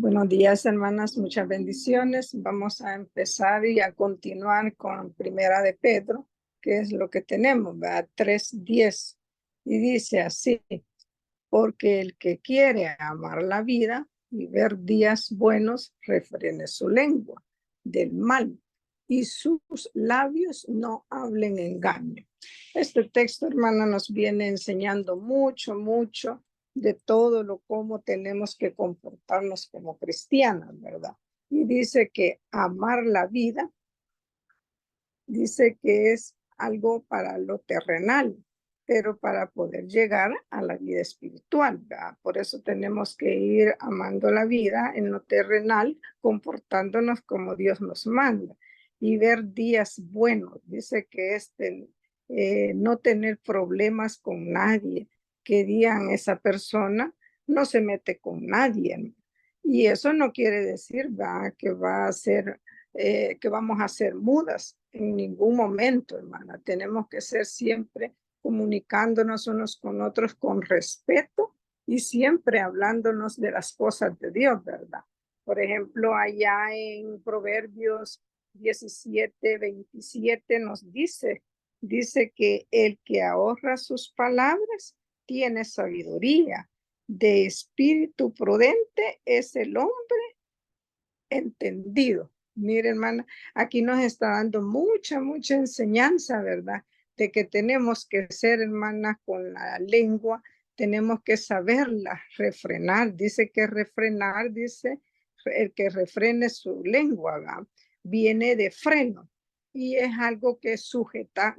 Buenos días, hermanas, muchas bendiciones. Vamos a empezar y a continuar con Primera de Pedro, que es lo que tenemos, ¿verdad? 3:10. Y dice así: porque el que quiere amar la vida y ver días buenos, refrene su lengua del mal y sus labios no hablen engaño. Este texto, hermana, nos viene enseñando mucho de todo lo cómo tenemos que comportarnos como cristianas, ¿verdad? Y dice que amar la vida, dice que es algo para lo terrenal, pero para poder llegar a la vida espiritual, ¿verdad? Por eso tenemos que ir amando la vida en lo terrenal, comportándonos como Dios nos manda y ver días buenos. Dice que no tener problemas con nadie, que digan esa persona no se mete con nadie, ¿no? Y eso no quiere decir, ¿verdad?, que va a ser que vamos a ser mudas en ningún momento, hermana. Tenemos que ser siempre comunicándonos unos con otros con respeto y siempre hablándonos de las cosas de Dios, ¿verdad? Por ejemplo, allá en Proverbios 17:27 nos dice que el que ahorra sus palabras tiene sabiduría. De espíritu prudente es el hombre entendido. Mire, hermana, aquí nos está dando mucha enseñanza, ¿verdad? De que tenemos que ser, hermana, con la lengua, tenemos que saberla refrenar. Dice que refrenar, dice, el que refrene su lengua, ¿verdad?, viene de freno y es algo que sujetar,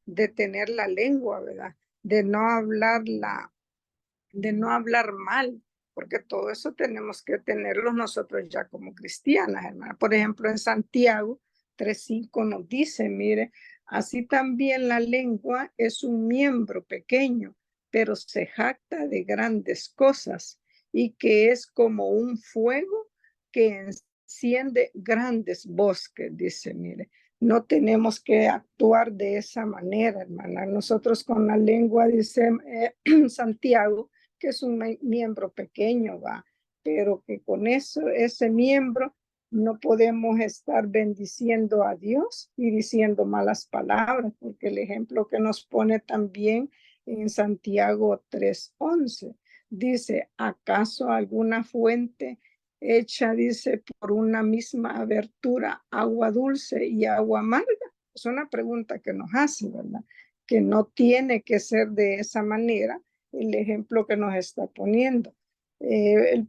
de tener la lengua, ¿verdad? De no hablar mal, porque todo eso tenemos que tenerlo nosotros ya como cristianas, hermana. Por ejemplo, en Santiago 3:5 nos dice, mire, así también la lengua es un miembro pequeño, pero se jacta de grandes cosas y que es como un fuego que enciende grandes bosques, dice, mire. No tenemos que actuar de esa manera, hermana. Nosotros con la lengua, dice Santiago, que es un miembro pequeño, va, pero que con eso, ese miembro, no podemos estar bendiciendo a Dios y diciendo malas palabras, porque el ejemplo que nos pone también en Santiago 3:11, dice, ¿acaso alguna fuente hecha, dice, por una misma abertura, agua dulce y agua amarga? Es una pregunta que nos hace, ¿verdad? Que no tiene que ser de esa manera el ejemplo que nos está poniendo.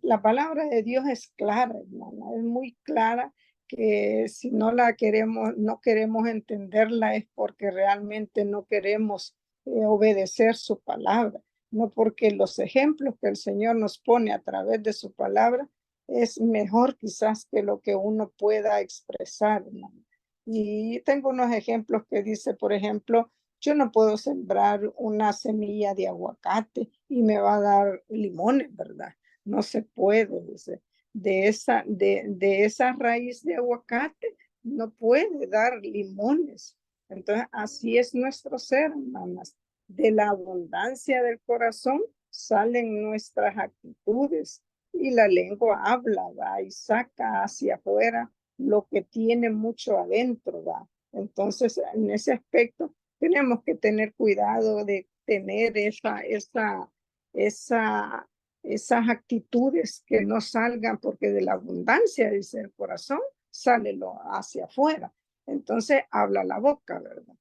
La palabra de Dios es clara, hermana, es muy clara, que si no la queremos, no queremos entenderla, es porque realmente no queremos obedecer su palabra, no porque los ejemplos que el Señor nos pone a través de su palabra es mejor quizás que lo que uno pueda expresar, hermana. Y tengo unos ejemplos que dice, por ejemplo, yo no puedo sembrar una semilla de aguacate y me va a dar limones, ¿verdad? No se puede, dice. De esa raíz de aguacate no puede dar limones. Entonces, así es nuestro ser, hermanas. De la abundancia del corazón salen nuestras actitudes y la lengua habla, ¿va?, y saca hacia afuera lo que tiene mucho adentro, ¿va? Entonces, en ese aspecto, tenemos que tener cuidado de tener esas actitudes que no salgan, porque de la abundancia, dice el corazón, sale lo hacia afuera. Entonces habla la boca, ¿verdad?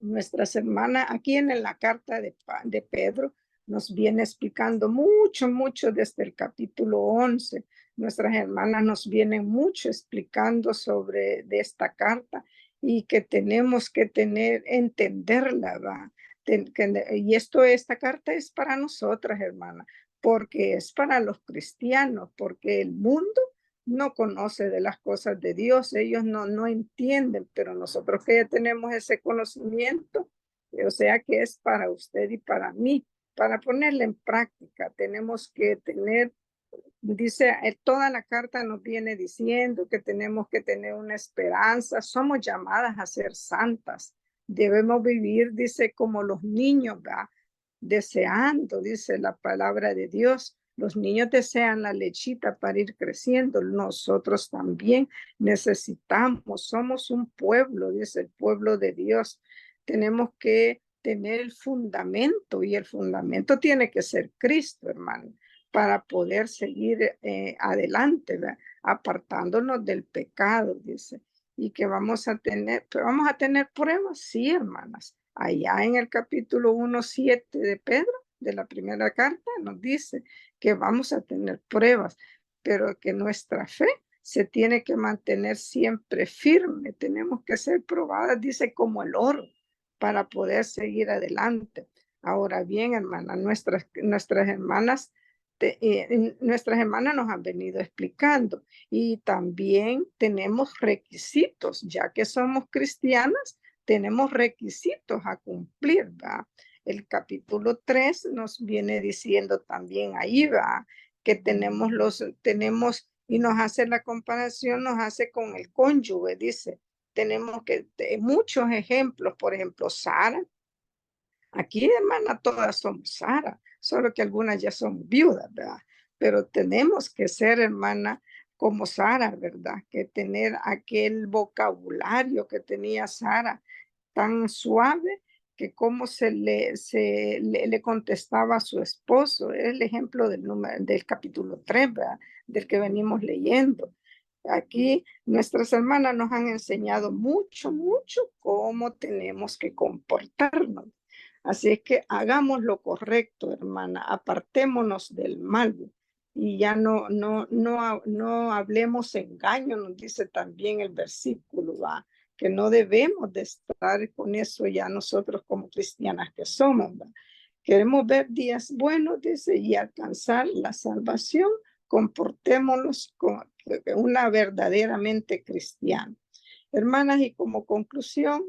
Nuestras hermanas aquí en la carta de Pedro nos viene explicando mucho desde el capítulo 11. Nuestras hermanas nos vienen mucho explicando sobre de esta carta y que tenemos que entenderla, ¿va? Y esta carta es para nosotras, hermanas, porque es para los cristianos, porque el mundo no conoce de las cosas de Dios, ellos no entienden, pero nosotros que ya tenemos ese conocimiento, o sea que es para usted y para mí, para ponerla en práctica, tenemos que tener, dice, toda la carta nos viene diciendo que tenemos que tener una esperanza, somos llamadas a ser santas, debemos vivir, dice, como los niños, ¿va?, deseando, dice la palabra de Dios, Los niños desean la lechita para ir creciendo. Nosotros también necesitamos, somos un pueblo, dice el pueblo de Dios. Tenemos que tener el fundamento y el fundamento tiene que ser Cristo, hermano, para poder seguir adelante, ¿verdad? Apartándonos del pecado, dice. Y que vamos a tener pruebas, sí, hermanas. Allá en el capítulo 1:7 de Pedro, de la primera carta, nos dice que vamos a tener pruebas, pero que nuestra fe se tiene que mantener siempre firme. Tenemos que ser probadas, dice, como el oro, para poder seguir adelante. Ahora bien, hermanas, nuestras hermanas nos han venido explicando y también tenemos requisitos, ya que somos cristianas, tenemos requisitos a cumplir, ¿va? El capítulo 3 nos viene diciendo también ahí, ¿va? Que tenemos, y nos hace la comparación, nos hace con el cónyuge, dice, tenemos muchos ejemplos, por ejemplo, Sara. Aquí, hermana, todas somos Sara, solo que algunas ya son viudas, ¿verdad? Pero tenemos que ser, hermana, como Sara, ¿verdad? Que tener aquel vocabulario que tenía Sara tan suave que cómo le contestaba a su esposo. Es el ejemplo del capítulo 3, ¿verdad? Del que venimos leyendo. Aquí nuestras hermanas nos han enseñado mucho, mucho cómo tenemos que comportarnos. Así es que hagamos lo correcto, hermana, apartémonos del mal y ya no hablemos engaño, nos dice también el versículo, ¿va? Que no debemos de estar con eso ya nosotros como cristianas que somos, ¿va? Queremos ver días buenos, dice, y alcanzar la salvación, comportémonos como una verdaderamente cristiana. Hermanas, y como conclusión,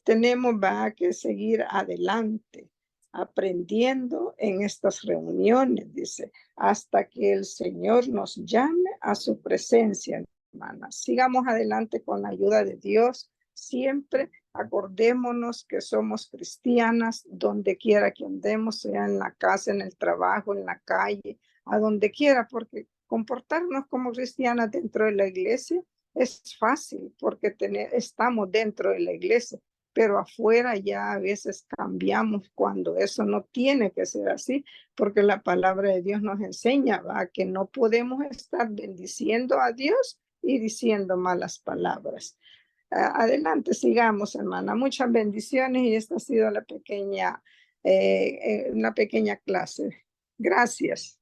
tenemos que seguir adelante, aprendiendo en estas reuniones, dice, hasta que el Señor nos llame a su presencia, hermanas. Sigamos adelante con la ayuda de Dios. Siempre acordémonos que somos cristianas, donde quiera que andemos, sea en la casa, en el trabajo, en la calle, a donde quiera, porque comportarnos como cristianas dentro de la iglesia es fácil porque estamos dentro de la iglesia, pero afuera ya a veces cambiamos cuando eso no tiene que ser así, porque la palabra de Dios nos enseña que no podemos estar bendiciendo a Dios y diciendo malas palabras. Adelante, sigamos, hermana. Muchas bendiciones y esta ha sido una pequeña clase. Gracias.